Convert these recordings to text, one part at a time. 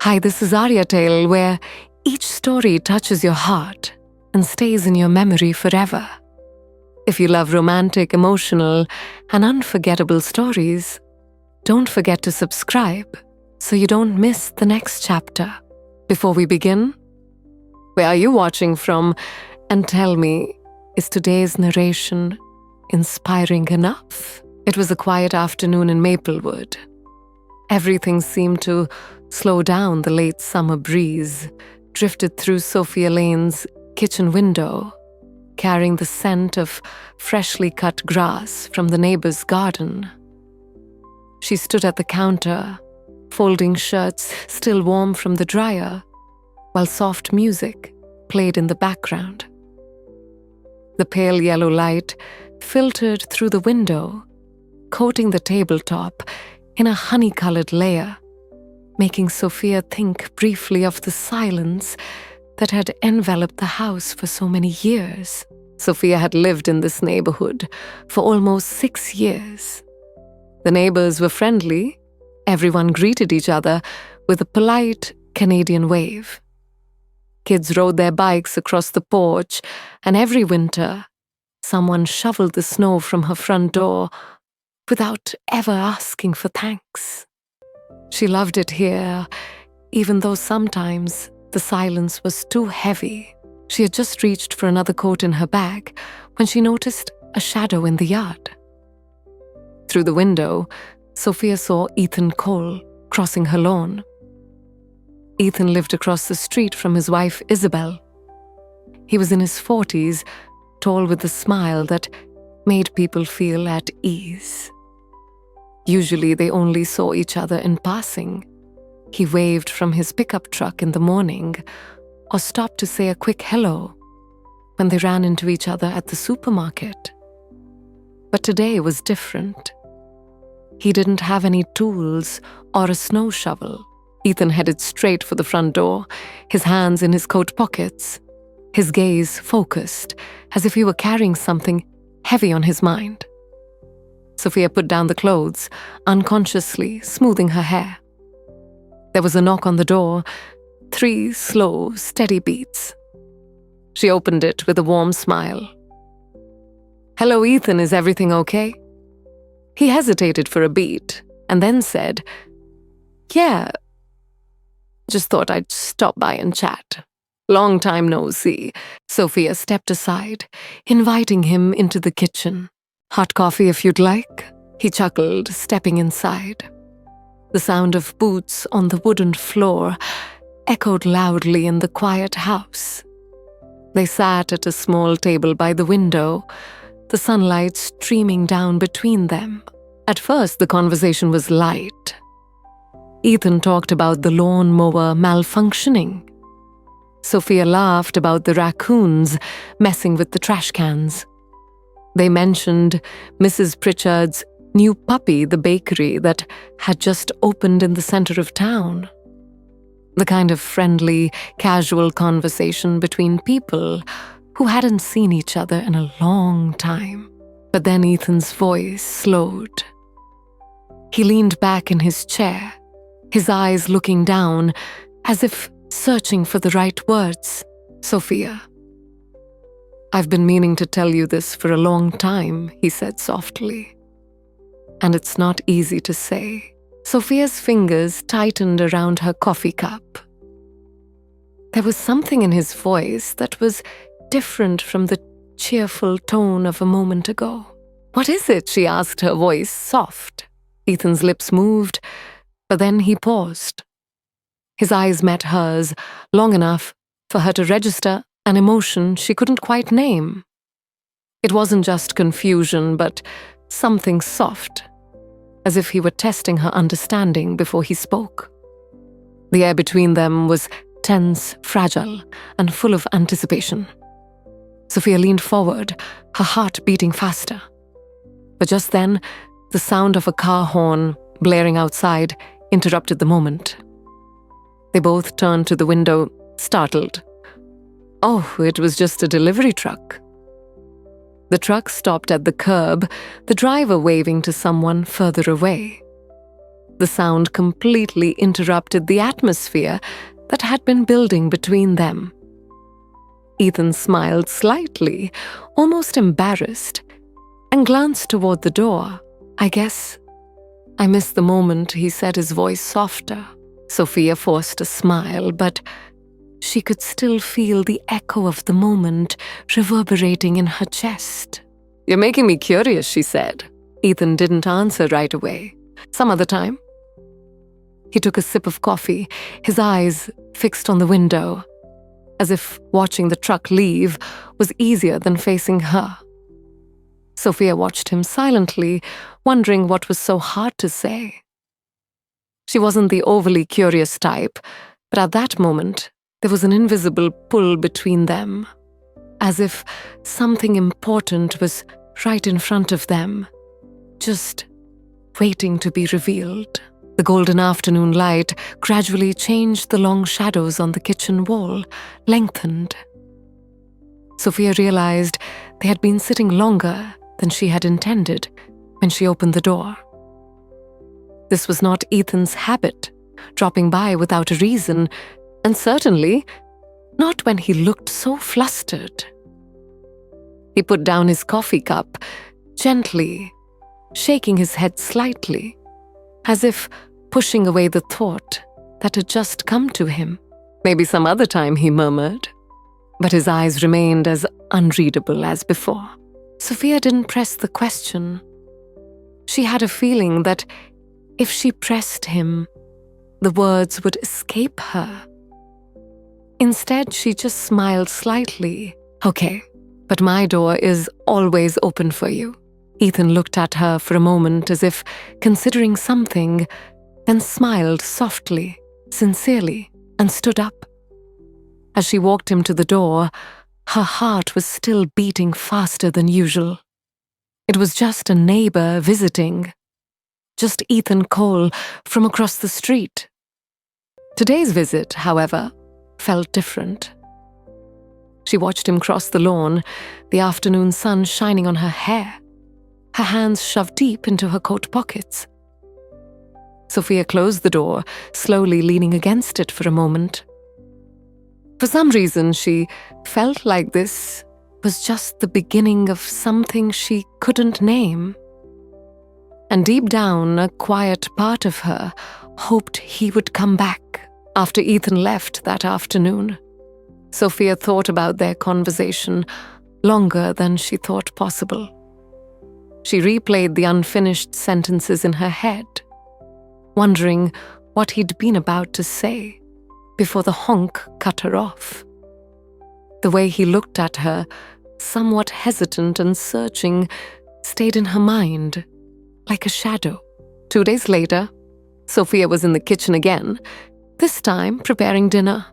Hi, this is Arya Tale, where each story touches your heart and stays in your memory forever. If you love romantic, emotional, and unforgettable stories, don't forget to subscribe so you don't miss the next chapter. Before we begin, where are you watching from? And tell me, is today's narration inspiring enough? It was a quiet afternoon in Maplewood. Everything seemed to slow down. The late summer breeze drifted through Sophia Lane's kitchen window, carrying the scent of freshly cut grass from the neighbor's garden. She stood at the counter, folding shirts still warm from the dryer, while soft music played in the background. The pale yellow light filtered through the window, coating the tabletop in a honey-colored layer, making Sophia think briefly of the silence that had enveloped the house for so many years. Sophia had lived in this neighborhood for almost 6 years. The neighbors were friendly. Everyone greeted each other with a polite Canadian wave. Kids rode their bikes across the porch, and every winter, someone shoveled the snow from her front door without ever asking for thanks. She loved it here, even though sometimes the silence was too heavy. She had just reached for another coat in her bag when she noticed a shadow in the yard. Through the window, Sophia saw Ethan Cole crossing her lawn. Ethan lived across the street from his wife Isabel. He was in his 40s, tall with a smile that made people feel at ease. Usually they only saw each other in passing. He waved from his pickup truck in the morning or stopped to say a quick hello when they ran into each other at the supermarket. But today was different. He didn't have any tools or a snow shovel. Ethan headed straight for the front door, his hands in his coat pockets, his gaze focused, as if he were carrying something heavy on his mind. Sophia put down the clothes, unconsciously smoothing her hair. There was a knock on the door, 3 slow, steady beats. She opened it with a warm smile. "Hello, Ethan, is everything okay?" He hesitated for a beat and then said, "Yeah, just thought I'd stop by and chat. Long time no see." Sophia stepped aside, inviting him into the kitchen. "Hot coffee if you'd like," he chuckled, stepping inside. The sound of boots on the wooden floor echoed loudly in the quiet house. They sat at a small table by the window, the sunlight streaming down between them. At first, the conversation was light. Ethan talked about the lawnmower malfunctioning. Sophia laughed about the raccoons messing with the trash cans. They mentioned Mrs. Pritchard's new puppy, the bakery that had just opened in the center of town. The kind of friendly, casual conversation between people who hadn't seen each other in a long time. But then Ethan's voice slowed. He leaned back in his chair, his eyes looking down as if searching for the right words. "Sophia, I've been meaning to tell you this for a long time," he said softly. "And it's not easy to say." Sophia's fingers tightened around her coffee cup. There was something in his voice that was different from the cheerful tone of a moment ago. "What is it?" she asked, her voice soft. Ethan's lips moved, but then he paused. His eyes met hers long enough for her to register an emotion she couldn't quite name. It wasn't just confusion, but something soft, as if he were testing her understanding before he spoke. The air between them was tense, fragile, and full of anticipation. Sophia leaned forward, her heart beating faster. But just then, the sound of a car horn blaring outside interrupted the moment. They both turned to the window, startled. Oh, it was just a delivery truck. The truck stopped at the curb, the driver waving to someone further away. The sound completely interrupted the atmosphere that had been building between them. Ethan smiled slightly, almost embarrassed, and glanced toward the door. "I guess I missed the moment," he said, his voice softer. Sophia forced a smile, but she could still feel the echo of the moment reverberating in her chest. "You're making me curious," she said. Ethan didn't answer right away. "Some other time?" He took a sip of coffee, his eyes fixed on the window, as if watching the truck leave was easier than facing her. Sophia watched him silently, wondering what was so hard to say. She wasn't the overly curious type, but at that moment, there was an invisible pull between them, as if something important was right in front of them, just waiting to be revealed. The golden afternoon light gradually changed the long shadows on the kitchen wall, lengthened. Sophia realized they had been sitting longer than she had intended when she opened the door. This was not Ethan's habit, dropping by without a reason, and certainly not when he looked so flustered. He put down his coffee cup, gently, shaking his head slightly, as if pushing away the thought that had just come to him. "Maybe some other time," he murmured, but his eyes remained as unreadable as before. Sophia didn't press the question. She had a feeling that if she pressed him, the words would escape her. Instead, she just smiled slightly. "Okay, but my door is always open for you." Ethan looked at her for a moment as if considering something, then smiled softly, sincerely, and stood up. As she walked him to the door, her heart was still beating faster than usual. It was just a neighbor visiting, just Ethan Cole from across the street. Today's visit, however, felt different. She watched him cross the lawn, the afternoon sun shining on her hair, her hands shoved deep into her coat pockets. Sophia closed the door, slowly leaning against it for a moment. For some reason, she felt like this was just the beginning of something she couldn't name. And deep down, a quiet part of her hoped he would come back after Ethan left that afternoon. Sophia thought about their conversation longer than she thought possible. She replayed the unfinished sentences in her head, wondering what he'd been about to say before the honk cut her off. The way he looked at her, somewhat hesitant and searching, stayed in her mind, like a shadow. 2 days later, Sophia was in the kitchen again, this time preparing dinner.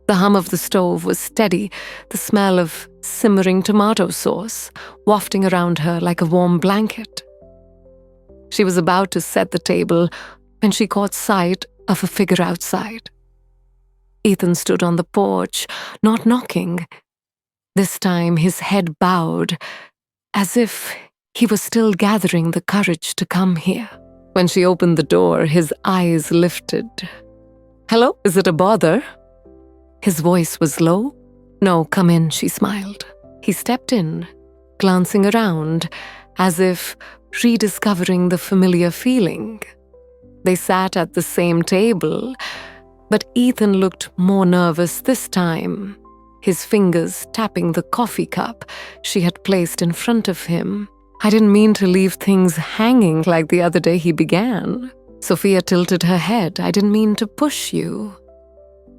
The hum of the stove was steady, the smell of simmering tomato sauce wafting around her like a warm blanket. She was about to set the table when she caught sight of a figure outside. Ethan stood on the porch, not knocking. This time his head bowed, as if he was still gathering the courage to come here. When she opened the door, his eyes lifted. "Hello, is it a bother?" His voice was low. "No, come in," she smiled. He stepped in, glancing around, as if rediscovering the familiar feeling. They sat at the same table, but Ethan looked more nervous this time, his fingers tapping the coffee cup she had placed in front of him. "I didn't mean to leave things hanging like the other day," he began. Sophia tilted her head. "I didn't mean to push you.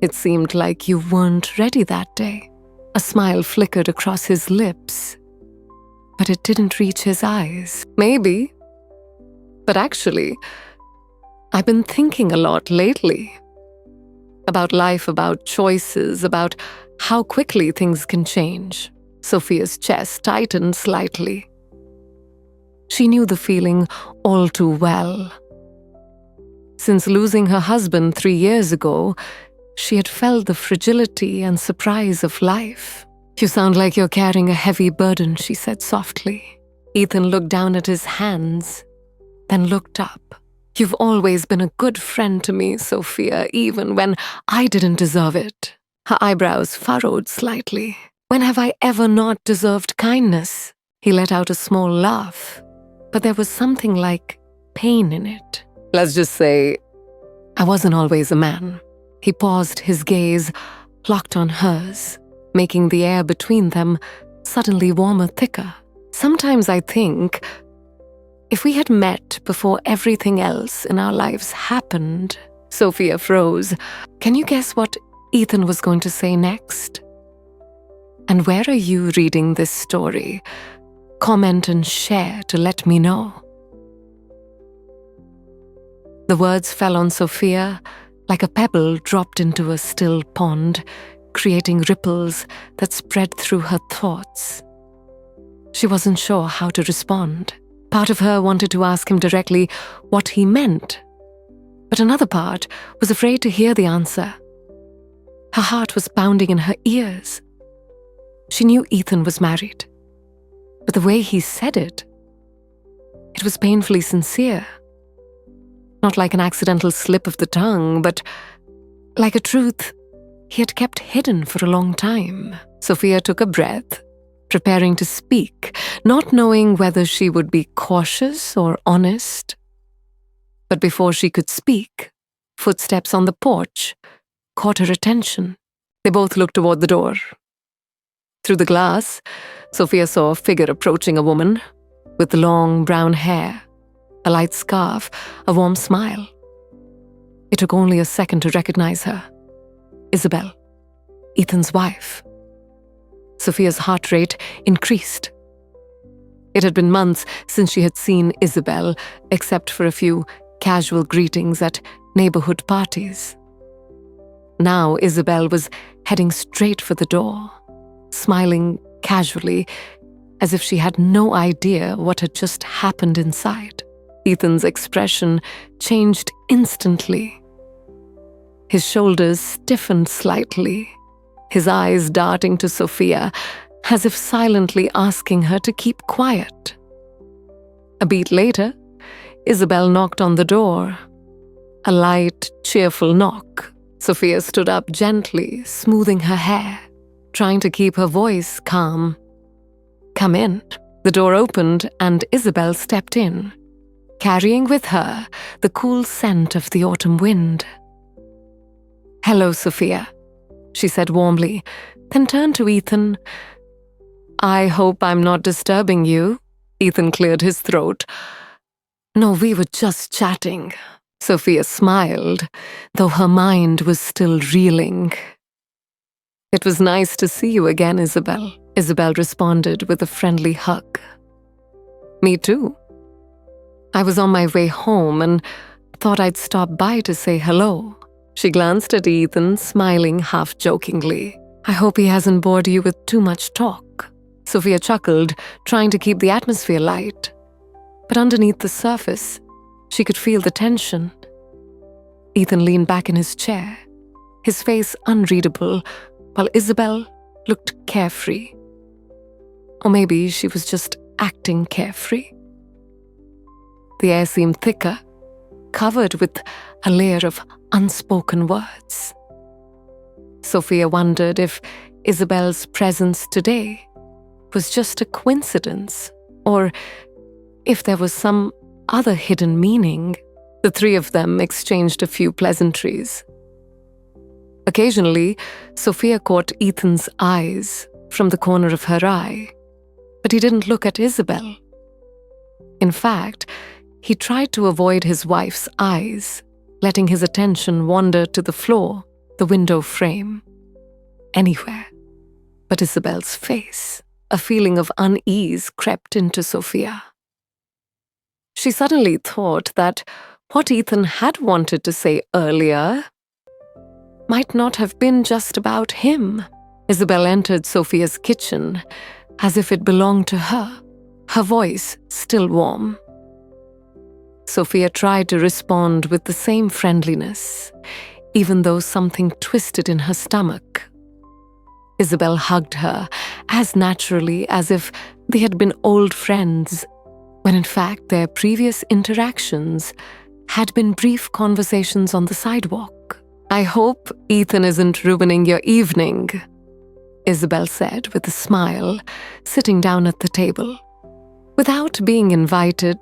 It seemed like you weren't ready that day." A smile flickered across his lips, but it didn't reach his eyes. "Maybe. But actually, I've been thinking a lot lately. About life, about choices, about how quickly things can change." Sophia's chest tightened slightly. She knew the feeling all too well. Since losing her husband 3 years ago, she had felt the fragility and surprise of life. "You sound like you're carrying a heavy burden," she said softly. Ethan looked down at his hands, then looked up. You've always been a good friend to me, Sophia, even when I didn't deserve it. Her eyebrows furrowed slightly. When have I ever not deserved kindness? He let out a small laugh, but there was something like pain in it. Let's just say, I wasn't always a man. He paused, his gaze locked on hers, making the air between them suddenly warmer, thicker. Sometimes I think, if we had met before everything else in our lives happened. Sophia froze. Can you guess what Ethan was going to say next? And where are you reading this story? Comment and share to let me know. The words fell on Sophia like a pebble dropped into a still pond, creating ripples that spread through her thoughts. She wasn't sure how to respond. Part of her wanted to ask him directly what he meant, but another part was afraid to hear the answer. Her heart was pounding in her ears. She knew Ethan was married, but the way he said it was painfully sincere. Not like an accidental slip of the tongue, but like a truth he had kept hidden for a long time. Sophia took a breath, preparing to speak, not knowing whether she would be cautious or honest. But before she could speak, footsteps on the porch caught her attention. They both looked toward the door. Through the glass, Sophia saw a figure approaching a woman with long brown hair, a light scarf, a warm smile. It took only a second to recognize her. Isabel, Ethan's wife. Sophia's heart rate increased. It had been months since she had seen Isabel, except for a few casual greetings at neighborhood parties. Now Isabel was heading straight for the door, smiling casually, as if she had no idea what had just happened inside. Ethan's expression changed instantly. His shoulders stiffened slightly, his eyes darting to Sophia, as if silently asking her to keep quiet. A beat later, Isabel knocked on the door. A light, cheerful knock. Sophia stood up gently, smoothing her hair, trying to keep her voice calm. "Come in." The door opened and Isabel stepped in, carrying with her the cool scent of the autumn wind. "Hello, Sophia," she said warmly, then turned to Ethan. "I hope I'm not disturbing you." Ethan cleared his throat. "No, we were just chatting." Sophia smiled, though her mind was still reeling. "It was nice to see you again, Isabel." Isabel responded with a friendly hug. "Me too. I was on my way home and thought I'd stop by to say hello." She glanced at Ethan, smiling half-jokingly. "I hope he hasn't bored you with too much talk." Sophia chuckled, trying to keep the atmosphere light. But underneath the surface, she could feel the tension. Ethan leaned back in his chair, his face unreadable, while Isabel looked carefree. Or maybe she was just acting carefree. The air seemed thicker, covered with a layer of unspoken words. Sophia wondered if Isabel's presence today was just a coincidence, or if there was some other hidden meaning. The three of them exchanged a few pleasantries. Occasionally, Sophia caught Ethan's eyes from the corner of her eye, but he didn't look at Isabel. In fact, he tried to avoid his wife's eyes, letting his attention wander to the floor, the window frame, anywhere but Isabel's face. A feeling of unease crept into Sophia. She suddenly thought that what Ethan had wanted to say earlier might not have been just about him. Isabel entered Sophia's kitchen as if it belonged to her voice still warm. Sophia tried to respond with the same friendliness, even though something twisted in her stomach. Isabel hugged her as naturally as if they had been old friends, when in fact their previous interactions had been brief conversations on the sidewalk. "I hope Ethan isn't ruining your evening," Isabel said with a smile, sitting down at the table. Without being invited,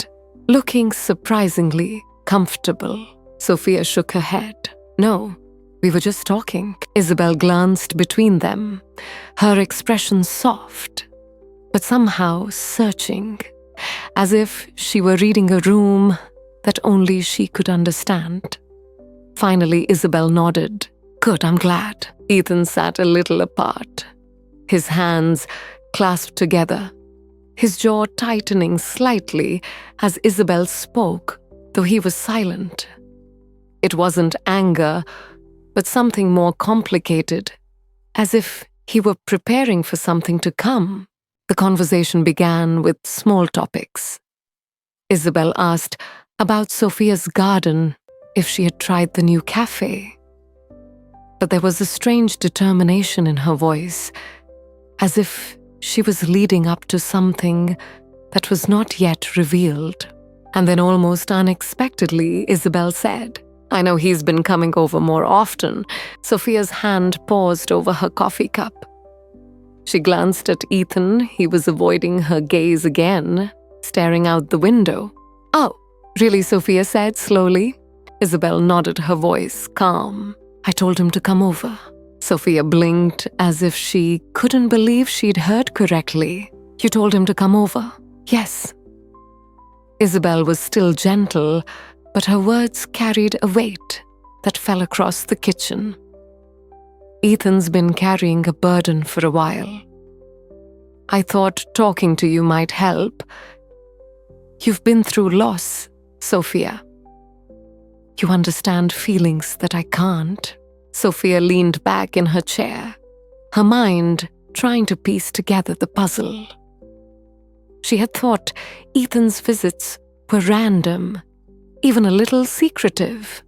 looking surprisingly comfortable, Sophia shook her head. "No, we were just talking." Isabel glanced between them, her expression soft, but somehow searching, as if she were reading a room that only she could understand. Finally, Isabel nodded. "Good, I'm glad." Ethan sat a little apart, his hands clasped together, his jaw tightening slightly as Isabel spoke, though he was silent. It wasn't anger, but something more complicated, as if he were preparing for something to come. The conversation began with small topics. Isabel asked about Sophia's garden, if she had tried the new cafe. But there was a strange determination in her voice, as if she was leading up to something that was not yet revealed. And then almost unexpectedly, Isabel said, "I know he's been coming over more often." Sophia's hand paused over her coffee cup. She glanced at Ethan. He was avoiding her gaze again, staring out the window. "Oh, really?" Sophia said slowly. Isabel nodded, her voice calm. "I told him to come over." Sophia blinked as if she couldn't believe she'd heard correctly. "You told him to come over?" "Yes." Isabel was still gentle, but her words carried a weight that fell across the kitchen. "Ethan's been carrying a burden for a while. I thought talking to you might help. You've been through loss, Sophia. You understand feelings that I can't." Sophia leaned back in her chair, her mind trying to piece together the puzzle. She had thought Ethan's visits were random, even a little secretive.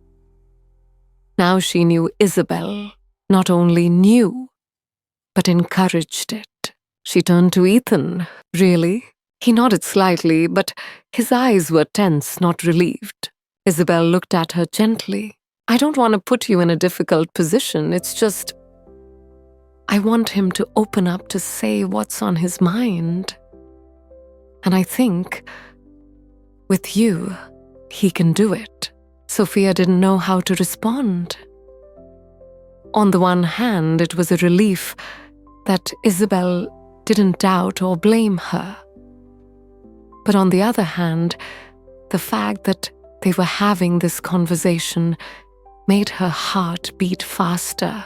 Now she knew Isabel not only knew, but encouraged it. She turned to Ethan. "Really?" He nodded slightly, but his eyes were tense, not relieved. Isabel looked at her gently. "I don't want to put you in a difficult position. It's just, I want him to open up to say what's on his mind. And I think, with you, he can do it." Sophia didn't know how to respond. On the one hand, it was a relief that Isabel didn't doubt or blame her. But on the other hand, the fact that they were having this conversation made her heart beat faster,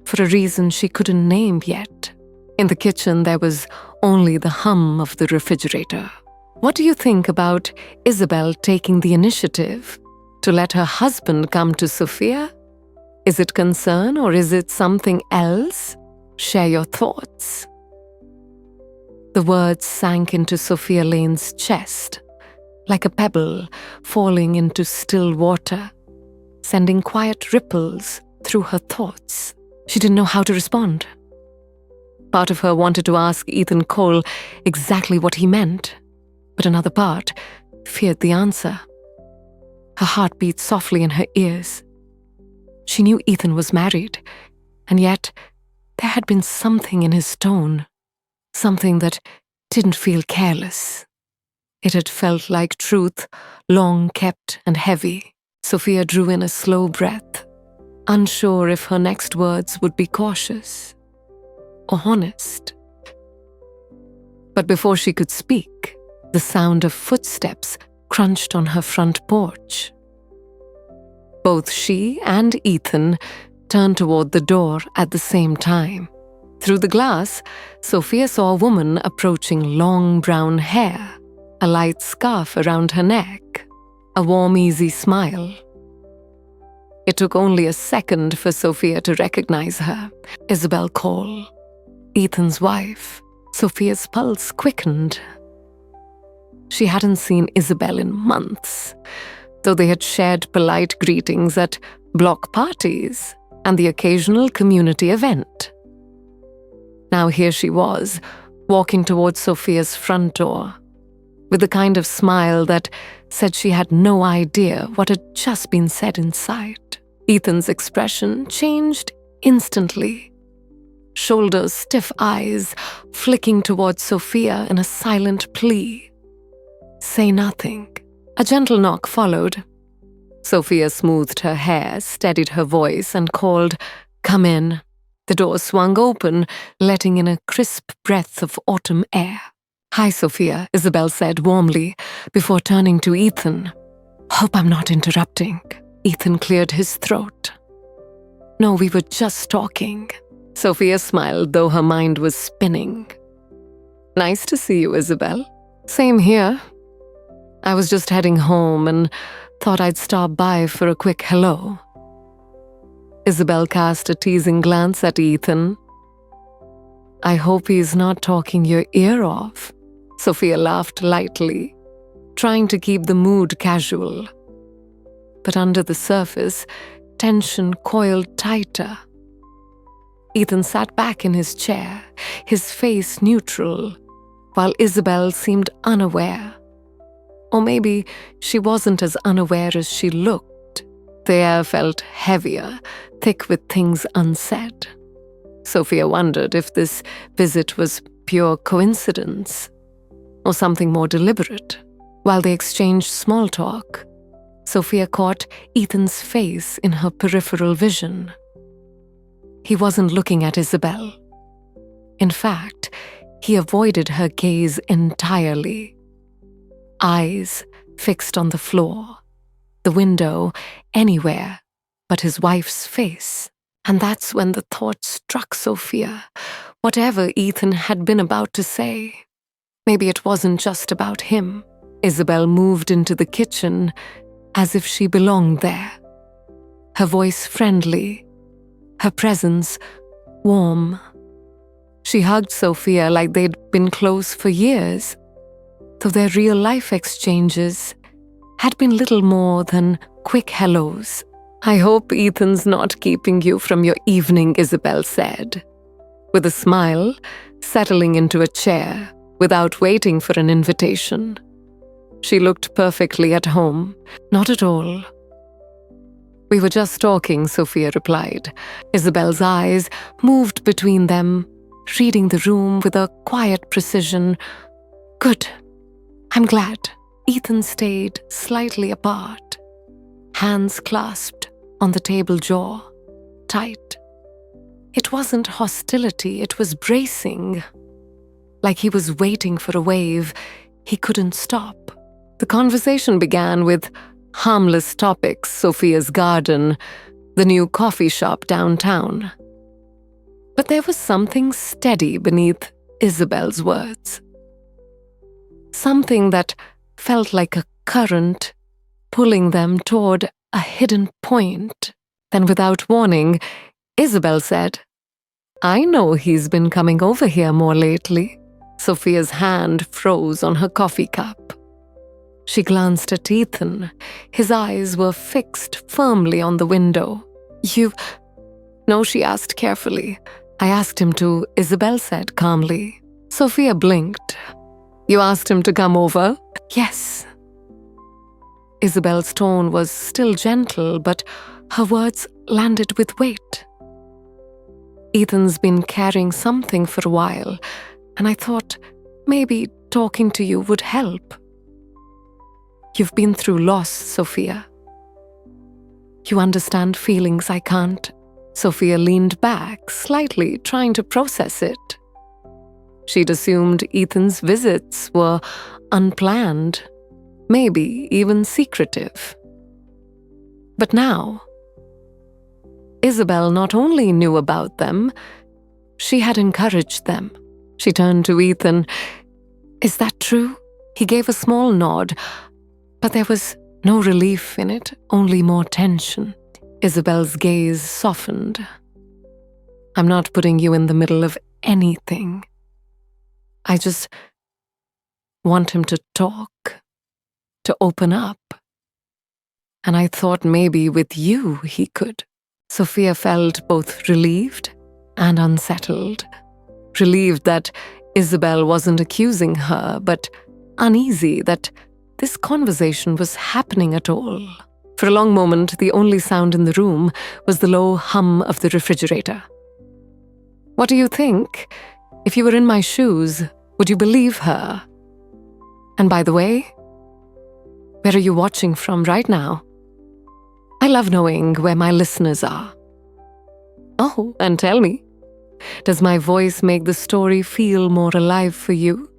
for a reason she couldn't name yet. In the kitchen, there was only the hum of the refrigerator. "What do you think about Isabel taking the initiative to let her husband come to Sophia? Is it concern or is it something else? Share your thoughts." The words sank into Sophia Lane's chest, like a pebble falling into still water, sending quiet ripples through her thoughts. She didn't know how to respond. Part of her wanted to ask Ethan Cole exactly what he meant, but another part feared the answer. Her heart beat softly in her ears. She knew Ethan was married, and yet there had been something in his tone, something that didn't feel careless. It had felt like truth, long kept and heavy. Sophia drew in a slow breath, unsure if her next words would be cautious or honest. But before she could speak, the sound of footsteps crunched on her front porch. Both she and Ethan turned toward the door at the same time. Through the glass, Sophia saw a woman approaching, long brown hair, a light scarf around her neck, a warm, easy smile. It took only a second for Sophia to recognize her. Isabel Cole, Ethan's wife. Sophia's pulse quickened. She hadn't seen Isabel in months, though they had shared polite greetings at block parties and the occasional community event. Now here she was, walking towards Sophia's front door, with the kind of smile that said she had no idea what had just been said inside. Ethan's expression changed instantly. Shoulders stiff, eyes flicking towards Sophia in a silent plea. "Say nothing." A gentle knock followed. Sophia smoothed her hair, steadied her voice, and called, "Come in." The door swung open, letting in a crisp breath of autumn air. "Hi, Sophia," Isabel said warmly, before turning to Ethan. "Hope I'm not interrupting." Ethan cleared his throat. "No, we were just talking." Sophia smiled, though her mind was spinning. "Nice to see you, Isabel." "Same here. I was just heading home and thought I'd stop by for a quick hello." Isabel cast a teasing glance at Ethan. "I hope he's not talking your ear off." Sophia laughed lightly, trying to keep the mood casual. But under the surface, tension coiled tighter. Ethan sat back in his chair, his face neutral, while Isabel seemed unaware. Or maybe she wasn't as unaware as she looked. The air felt heavier, thick with things unsaid. Sophia wondered if this visit was pure coincidence or something more deliberate. While they exchanged small talk, Sophia caught Ethan's face in her peripheral vision. He wasn't looking at Isabel. In fact, he avoided her gaze entirely. Eyes fixed on the floor, the window, anywhere but his wife's face. And that's when the thought struck Sophia. Whatever Ethan had been about to say, maybe it wasn't just about him. Isabel moved into the kitchen as if she belonged there. Her voice friendly, her presence warm. She hugged Sophia like they'd been close for years, though their real-life exchanges had been little more than quick hellos. "I hope Ethan's not keeping you from your evening," Isabel said, with a smile, settling into a chair without waiting for an invitation. She looked perfectly at home. "Not at all." "We were just talking," Sophia replied. Isabel's eyes moved between them, reading the room with a quiet precision. "Good. I'm glad." Ethan stayed slightly apart, hands clasped on the table jaw, tight. It wasn't hostility, it was bracing. Like he was waiting for a wave he couldn't stop. The conversation began with harmless topics: Sophia's garden, the new coffee shop downtown. But there was something steady beneath Isabel's words. Something that felt like a current pulling them toward a hidden point. Then, without warning, Isabel said, "I know he's been coming over here more lately." Sophia's hand froze on her coffee cup. She glanced at Ethan. His eyes were fixed firmly on the window. "You—" "No," she asked carefully. "I asked him to," Isabel said calmly. Sophia blinked. "You asked him to come over?" "Yes." Isabel's tone was still gentle, but her words landed with weight. "Ethan's been carrying something for a while, and I thought maybe talking to you would help. You've been through loss, Sophia. You understand feelings I can't." Sophia leaned back, slightly trying to process it. She'd assumed Ethan's visits were unplanned, maybe even secretive. But now, Isabel not only knew about them, she had encouraged them. She turned to Ethan. "Is that true?" He gave a small nod, but there was no relief in it, only more tension. Isabel's gaze softened. "I'm not putting you in the middle of anything. I just want him to talk, to open up. And I thought maybe with you he could." Sophia felt both relieved and unsettled. Relieved that Isabel wasn't accusing her, but uneasy that this conversation was happening at all. For a long moment, the only sound in the room was the low hum of the refrigerator. What do you think? If you were in my shoes, would you believe her? And by the way, where are you watching from right now? I love knowing where my listeners are. Oh, and tell me, does my voice make the story feel more alive for you?